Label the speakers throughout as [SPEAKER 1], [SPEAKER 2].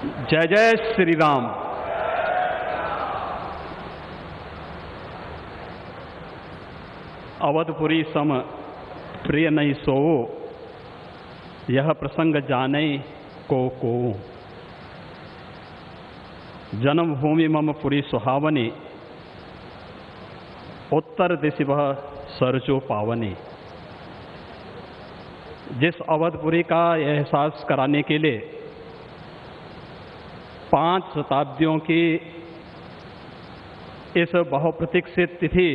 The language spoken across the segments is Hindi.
[SPEAKER 1] जय जय श्री राम। अवधपुरी सम प्रिय नहीं सोओ, यह प्रसंग जाने को। जन्मभूमि मम पुरी सुहावनी, उत्तर दिशि वह सरजो पावनी। जिस अवधपुरी का एहसास कराने के लिए 5 शताब्दियों की इस बहुप्रतीक्षित तिथि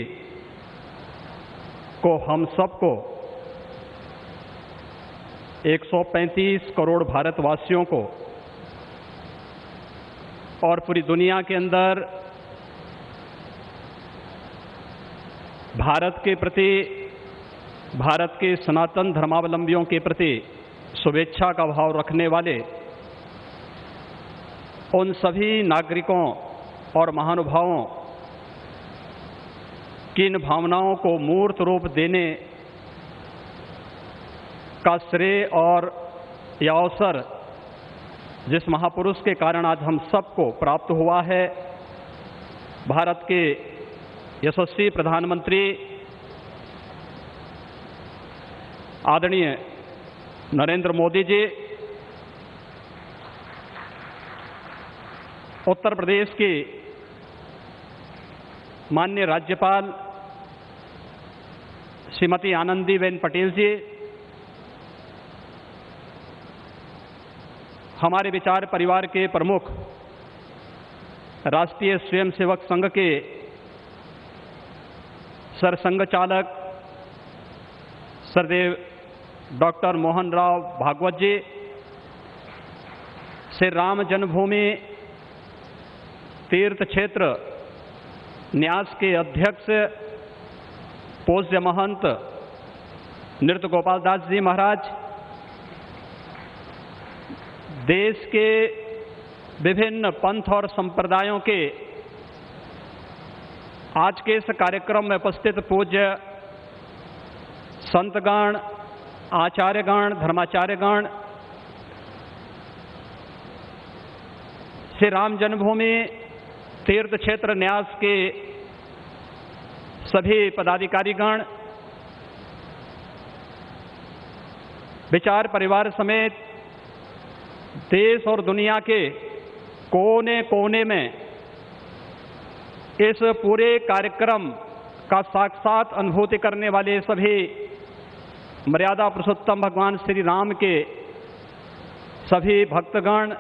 [SPEAKER 1] को हम सबको 135 करोड़ भारतवासियों को और पूरी दुनिया के अंदर भारत के प्रति, भारत के सनातन धर्मावलंबियों के प्रति शुभेच्छा का भाव रखने वाले उन सभी नागरिकों और महानुभावों की इन भावनाओं को मूर्त रूप देने का श्रेय और यह अवसर जिस महापुरुष के कारण आज हम सबको प्राप्त हुआ है, भारत के यशस्वी प्रधानमंत्री आदरणीय नरेंद्र मोदी जी, उत्तर प्रदेश की माननीय राज्यपाल श्रीमती आनंदीबेन पटेल जी, हमारे विचार परिवार के प्रमुख राष्ट्रीय स्वयंसेवक संघ के सरसंघ चालक सरदेव डॉक्टर मोहन राव भागवत जी, श्री राम जन्मभूमि तीर्थ क्षेत्र न्यास के अध्यक्ष पूज्य महंत नृत्य गोपाल दास जी महाराज, देश के विभिन्न पंथ और संप्रदायों के आज के इस कार्यक्रम में उपस्थित पूज्य संतगण, आचार्यगण, धर्माचार्यगण, श्री राम जन्मभूमि तीर्थ क्षेत्र न्यास के सभी पदाधिकारीगण, विचार परिवार समेत देश और दुनिया के कोने कोने में इस पूरे कार्यक्रम का साक्षात अनुभूति करने वाले सभी मर्यादा पुरुषोत्तम भगवान श्री राम के सभी भक्तगण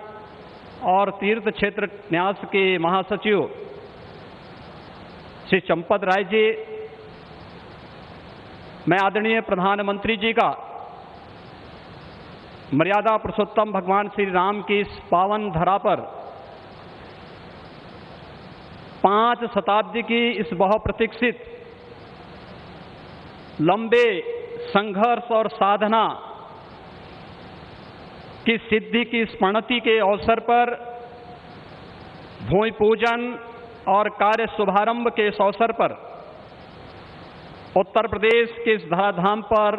[SPEAKER 1] और तीर्थ क्षेत्र न्यास के महासचिव श्री चंपत राय जी, मैं आदरणीय प्रधानमंत्री जी का मर्यादा पुरुषोत्तम भगवान श्री राम की इस पावन धरा पर 5 शताब्दी की इस बहुप्रतीक्षित लंबे संघर्ष और साधना की सिद्धि की स्मृति के अवसर पर भूमि पूजन और कार्य शुभारंभ के इस अवसर पर उत्तर प्रदेश के इस धराधाम पर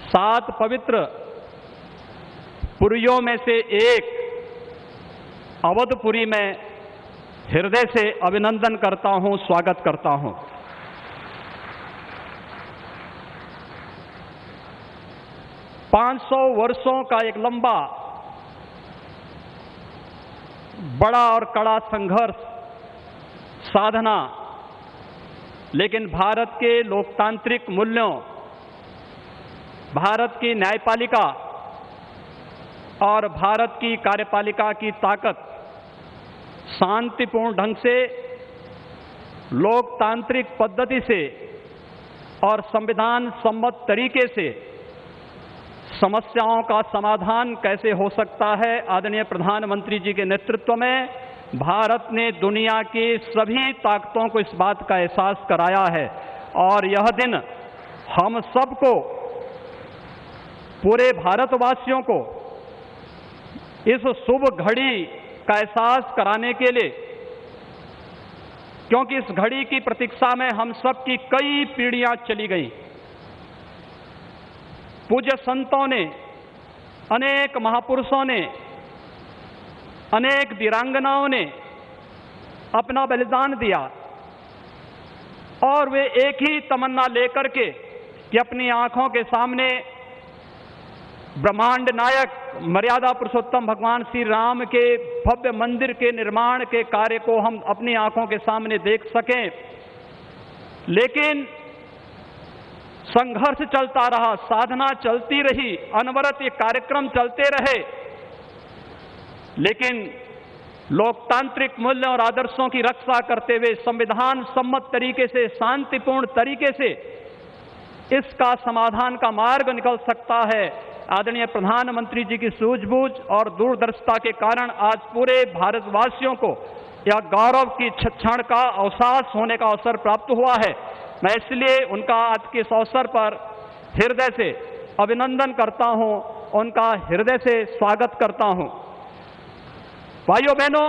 [SPEAKER 1] 7 पवित्र पुरियों में से एक अवधपुरी में हृदय से अभिनंदन करता हूं, स्वागत करता हूं। पाँच 500 वर्षों का एक लंबा, बड़ा और कड़ा संघर्ष, साधना, लेकिन भारत के लोकतांत्रिक मूल्यों, भारत की न्यायपालिका और भारत की कार्यपालिका की ताकत शांतिपूर्ण ढंग से, लोकतांत्रिक पद्धति से और संविधान सम्मत तरीके से समस्याओं का समाधान कैसे हो सकता है, आदरणीय प्रधानमंत्री जी के नेतृत्व में भारत ने दुनिया की सभी ताकतों को इस बात का एहसास कराया है। और यह दिन हम सबको, पूरे भारतवासियों को इस शुभ घड़ी का एहसास कराने के लिए, क्योंकि इस घड़ी की प्रतीक्षा में हम सब की कई पीढ़ियां चली गई। पूज्य संतों ने, अनेक महापुरुषों ने अनेक वीरांगनाओं ने अपना बलिदान दिया और वे एक ही तमन्ना लेकर के कि अपनी आंखों के सामने ब्रह्मांड नायक मर्यादा पुरुषोत्तम भगवान श्री राम के भव्य मंदिर के निर्माण के कार्य को हम अपनी आंखों के सामने देख सकें। लेकिन संघर्ष चलता रहा, साधना चलती रही, अनवरत ये कार्यक्रम चलते रहे, लेकिन लोकतांत्रिक मूल्यों और आदर्शों की रक्षा करते हुए संविधान सम्मत तरीके से, शांतिपूर्ण तरीके से इसका समाधान का मार्ग निकल सकता है। आदरणीय प्रधानमंत्री जी की सूझबूझ और दूरदर्शिता के कारण आज पूरे भारतवासियों को यह गौरव की क्षण का अवकाश होने का अवसर प्राप्त हुआ है। मैं इसलिए उनका आज के इस अवसर पर हृदय से अभिनंदन करता हूं, उनका हृदय से स्वागत करता हूं। भाइयों बहनों,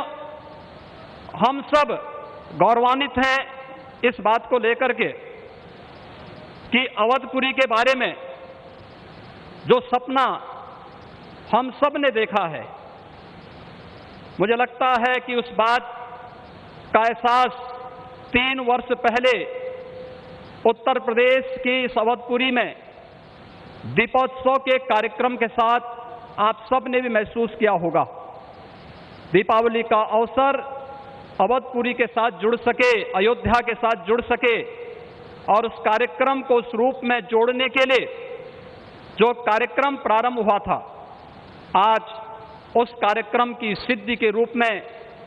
[SPEAKER 1] हम सब गौरवान्वित हैं इस बात को लेकर के कि अवधपुरी के बारे में जो सपना हम सब ने देखा है, मुझे लगता है कि उस बात का एहसास 3 वर्ष पहले उत्तर प्रदेश की इस अवधपुरी में दीपोत्सव के कार्यक्रम के साथ आप सब ने भी महसूस किया होगा। दीपावली का अवसर अवधपुरी के साथ जुड़ सके, अयोध्या के साथ जुड़ सके और उस कार्यक्रम को उस रूप में जोड़ने के लिए जो कार्यक्रम प्रारंभ हुआ था, आज उस कार्यक्रम की सिद्धि के रूप में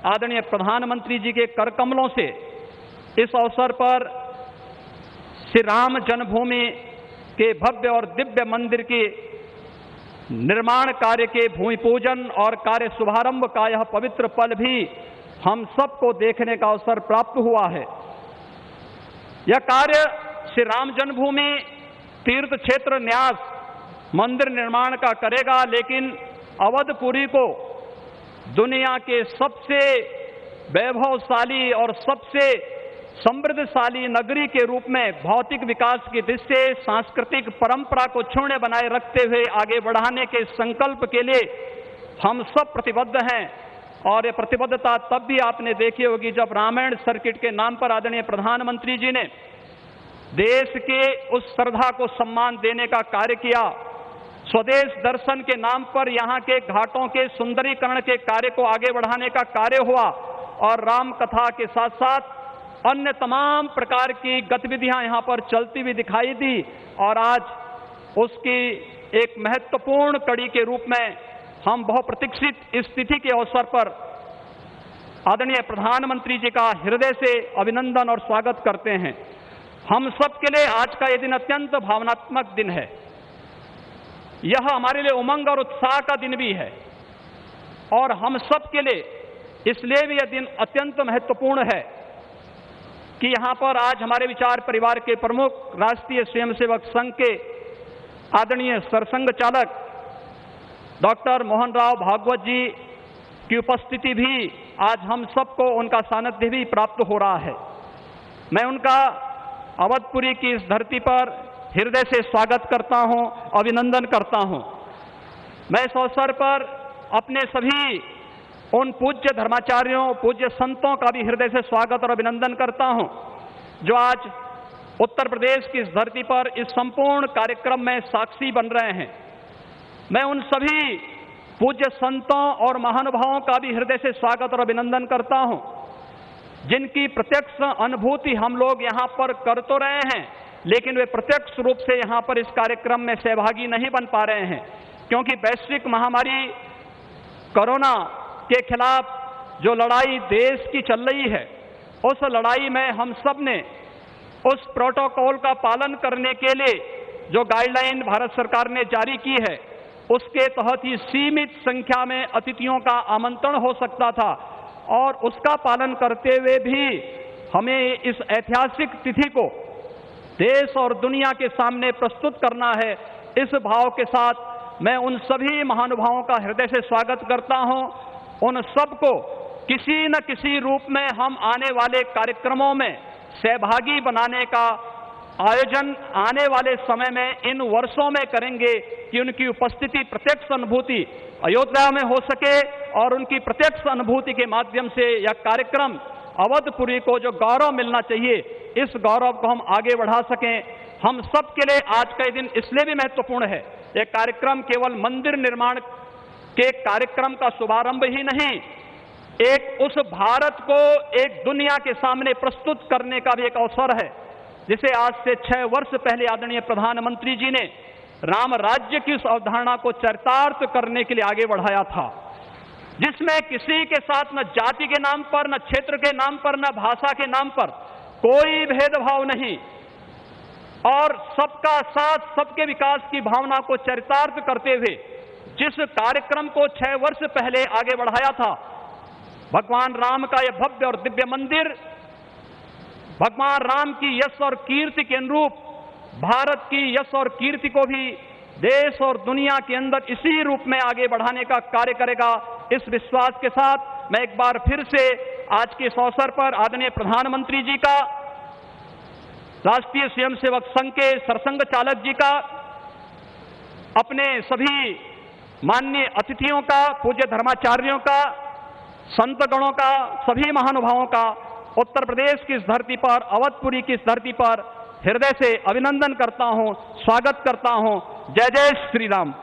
[SPEAKER 1] आदरणीय प्रधानमंत्री जी के कर कमलों से इस अवसर पर श्री राम जन्मभूमि के भव्य और दिव्य मंदिर के निर्माण कार्य के भूमि पूजन और कार्य शुभारंभ का यह पवित्र पल भी हम सबको देखने का अवसर प्राप्त हुआ है। यह कार्य श्री राम जन्मभूमि तीर्थ क्षेत्र न्यास मंदिर निर्माण का करेगा, लेकिन अवधपुरी को दुनिया के सबसे वैभवशाली और सबसे समृद्धशाली नगरी के रूप में भौतिक विकास की दृष्टि से सांस्कृतिक परंपरा को क्षुण्ण बनाए रखते हुए आगे बढ़ाने के संकल्प के लिए हम सब प्रतिबद्ध हैं। और ये प्रतिबद्धता तब भी आपने देखी होगी जब रामायण सर्किट के नाम पर आदरणीय प्रधानमंत्री जी ने देश के उस श्रद्धा को सम्मान देने का कार्य किया। स्वदेश दर्शन के नाम पर यहाँ के घाटों के सुंदरीकरण के कार्य को आगे बढ़ाने का कार्य हुआ और राम कथा के साथ साथ अन्य तमाम प्रकार की गतिविधियां यहाँ पर चलती हुई दिखाई दी और आज उसकी एक महत्वपूर्ण कड़ी के रूप में हम बहुप्रतीक्षित इस तिथि के अवसर पर आदरणीय प्रधानमंत्री जी का हृदय से अभिनंदन और स्वागत करते हैं। हम सब के लिए आज का यह दिन अत्यंत भावनात्मक दिन है। यह हमारे लिए उमंग और उत्साह का दिन भी है और हम सब के लिए इसलिए भी यह दिन अत्यंत महत्वपूर्ण है कि यहां पर आज हमारे विचार परिवार के प्रमुख राष्ट्रीय स्वयंसेवक संघ के आदरणीय सरसंघ चालक डॉक्टर मोहन राव भागवत जी की उपस्थिति भी आज हम सबको उनका सानिध्य भी प्राप्त हो रहा है। मैं उनका अवधपुरी की इस धरती पर हृदय से स्वागत करता हूं, अभिनंदन करता हूं। मैं इस अवसर पर अपने सभी उन पूज्य धर्माचार्यों, पूज्य संतों का भी हृदय से स्वागत और अभिनंदन करता हूं जो आज उत्तर प्रदेश की इस धरती पर इस संपूर्ण कार्यक्रम में साक्षी बन रहे हैं। मैं उन सभी पूज्य संतों और महानुभावों का भी हृदय से स्वागत और अभिनंदन करता हूं जिनकी प्रत्यक्ष अनुभूति हम लोग यहां पर कर तो रहे हैं, लेकिन वे प्रत्यक्ष रूप से यहां पर इस कार्यक्रम में सहभागी नहीं बन पा रहे हैं क्योंकि वैश्विक महामारी कोरोना के खिलाफ जो लड़ाई देश की चल रही है, उस लड़ाई में हम सब ने उस प्रोटोकॉल का पालन करने के लिए जो गाइडलाइन भारत सरकार ने जारी की है, उसके तहत ही सीमित संख्या में अतिथियों का आमंत्रण हो सकता था और उसका पालन करते हुए भी हमें इस ऐतिहासिक तिथि को देश और दुनिया के सामने प्रस्तुत करना है। इस भाव के साथ मैं उन सभी महानुभावों का हृदय से स्वागत करता हूं। उन सबको किसी न किसी रूप में हम आने वाले कार्यक्रमों में सहभागी बनाने का आयोजन आने वाले समय में, इन वर्षों में करेंगे कि उनकी उपस्थिति, प्रत्यक्ष अनुभूति अयोध्या में हो सके और उनकी प्रत्यक्ष अनुभूति के माध्यम से यह कार्यक्रम अवधपुरी को जो गौरव मिलना चाहिए, इस गौरव को हम आगे बढ़ा सकें। हम सब के लिए आज का दिन इसलिए भी महत्वपूर्ण है। यह कार्यक्रम केवल मंदिर निर्माण के कार्यक्रम का शुभारंभ ही नहीं, एक उस भारत को एक दुनिया के सामने प्रस्तुत करने का भी एक अवसर है, जिसे आज से 6 वर्ष पहले आदरणीय प्रधानमंत्री जी ने राम राज्य की उस अवधारणा को चरितार्थ करने के लिए आगे बढ़ाया था, जिसमें किसी के साथ न जाति के नाम पर, न क्षेत्र के नाम पर, न भाषा के नाम पर कोई भेदभाव नहीं, और सबका साथ, सबके विकास की भावना को चरितार्थ करते हुए जिस कार्यक्रम को 6 वर्ष पहले आगे बढ़ाया था, भगवान राम का यह भव्य और दिव्य मंदिर भगवान राम की यश और कीर्ति के अनुरूप भारत की यश और कीर्ति को भी देश और दुनिया के अंदर इसी रूप में आगे बढ़ाने का कार्य करेगा। इस विश्वास के साथ मैं एक बार फिर से आज के इस अवसर पर आदरणीय प्रधानमंत्री जी का, राष्ट्रीय स्वयंसेवक संघ के सरसंघ चालक जी का, अपने सभी माननीय अतिथियों का, पूज्य धर्माचार्यों का, संतगणों का, सभी महानुभावों का उत्तर प्रदेश की इस धरती पर, अवधपुरी की इस धरती पर हृदय से अभिनंदन करता हूं, स्वागत करता हूं। जय जय श्री राम।